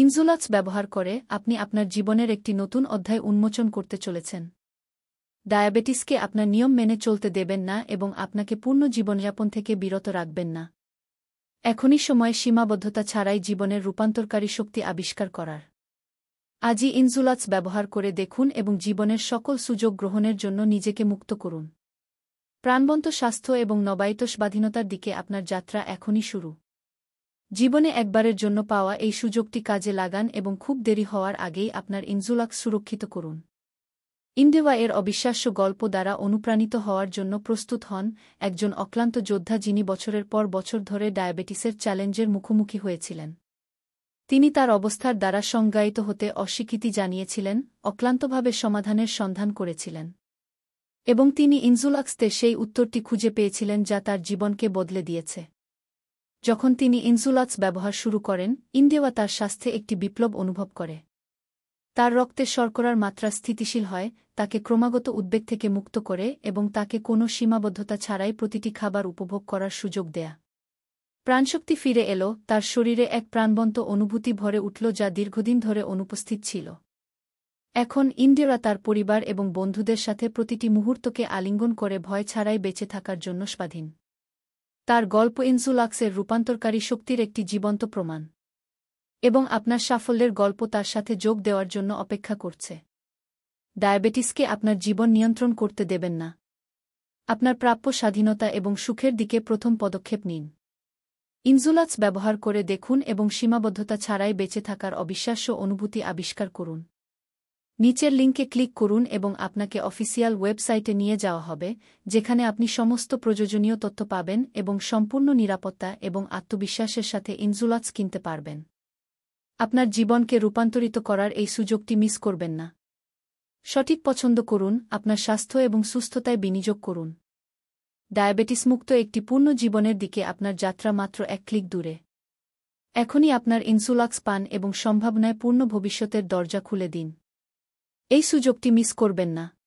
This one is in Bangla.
ইনজুলাক্স ব্যবহার করে আপনি আপনার জীবনের একটি নতুন অধ্যায় উন্মোচন করতে চলেছেন। ডায়াবেটিসকে আপনার নিয়ম মেনে চলতে দেবেন না এবং আপনাকে পূর্ণ জীবনযাপন থেকে বিরত রাখবেন না। এখনই সময় সীমাবদ্ধতা ছাড়াই জীবনের রূপান্তরকারী শক্তি আবিষ্কার করার। আজই ইনজুলাক্স ব্যবহার করে দেখুন এবং জীবনের সকল সুযোগ গ্রহণের জন্য নিজেকে মুক্ত করুন। প্রাণবন্ত স্বাস্থ্য এবং নবায়িত স্বাধীনতার দিকে আপনার যাত্রা এখনই শুরু। জীবনে একবারের জন্য পাওয়া এই সুযোগটি কাজে লাগান এবং খুব দেরি হওয়ার আগেই আপনার ইনজুলাক্স সুরক্ষিত করুন। ইন্ডেভা এর অবিশ্বাস্য গল্প দ্বারা অনুপ্রাণিত হওয়ার জন্য প্রস্তুত হন একজন অক্লান্ত যোদ্ধা যিনি বছরের পর বছর ধরে ডায়াবেটিসের চ্যালেঞ্জের মুখোমুখি হয়েছিলেন। তিনি তার অবস্থার দ্বারা সংজ্ঞায়িত হতে অস্বীকৃতি জানিয়েছিলেন, অক্লান্তভাবে সমাধানের সন্ধান করেছিলেন। এবং তিনি ইনজুলাক্সতে সেই উত্তরটি খুঁজে পেয়েছিলেন যা তার জীবনকে বদলে দিয়েছে। যখন তিনি ইনজুলাক্স ব্যবহার শুরু করেন, ইন্ডেভা তার স্বাস্থ্যে একটি বিপ্লব অনুভব করে। তার রক্তে শর্করার মাত্রা স্থিতিশীল হয়, তাকে ক্রমাগত উদ্বেগ থেকে মুক্ত করে এবং তাকে কোনো সীমাবদ্ধতা ছাড়াই প্রতিটি খাবার উপভোগ করার সুযোগ দেয়া। প্রাণশক্তি ফিরে এল, তার শরীরে এক প্রাণবন্ত অনুভূতি ভরে উঠল যা দীর্ঘদিন ধরে অনুপস্থিত ছিল। এখন ইন্ডেভা তার পরিবার এবং বন্ধুদের সাথে প্রতিটি মুহূর্তকে আলিঙ্গন করে ভয় ছাড়াই বেঁচে থাকার জন্য স্বাধীন। তার গল্প ইনজুলাক্সের রূপান্তরকারী শক্তির একটি জীবন্ত প্রমাণ। এবং আপনার সাফল্যের গল্প তার সাথে যোগ দেওয়ার জন্য অপেক্ষা করছে। ডায়াবেটিসকে আপনার জীবন নিয়ন্ত্রণ করতে দেবেন না। আপনার প্রাপ্য স্বাধীনতা এবং সুখের দিকে প্রথম পদক্ষেপ নিন। ইনজুলাক্স ব্যবহার করে দেখুন এবং সীমাবদ্ধতা ছাড়াই বেঁচে থাকার অবিশ্বাস্য অনুভূতি আবিষ্কার করুন। নিচের লিঙ্কে ক্লিক করুন এবং আপনাকে অফিসিয়াল ওয়েবসাইটে নিয়ে যাওয়া হবে, যেখানে আপনি সমস্ত প্রয়োজনীয় তথ্য পাবেন এবং সম্পূর্ণ নিরাপত্তা এবং আত্মবিশ্বাসের সাথে ইনজুলাক্স কিনতে পারবেন। আপনার জীবনকে রূপান্তরিত করার এই সুযোগটি মিস করবেন না। সঠিক পছন্দ করুন, আপনার স্বাস্থ্য এবং সুস্থতায় বিনিয়োগ করুন। ডায়াবেটিসমুক্ত একটি পূর্ণ জীবনের দিকে আপনার যাত্রা মাত্র এক ক্লিক দূরে। এখনই আপনার ইনজুলাক্স পান এবং সম্ভাবনায় পূর্ণ ভবিষ্যতের দরজা খুলে দিন। এই সুযোগটি মিস করবেন না।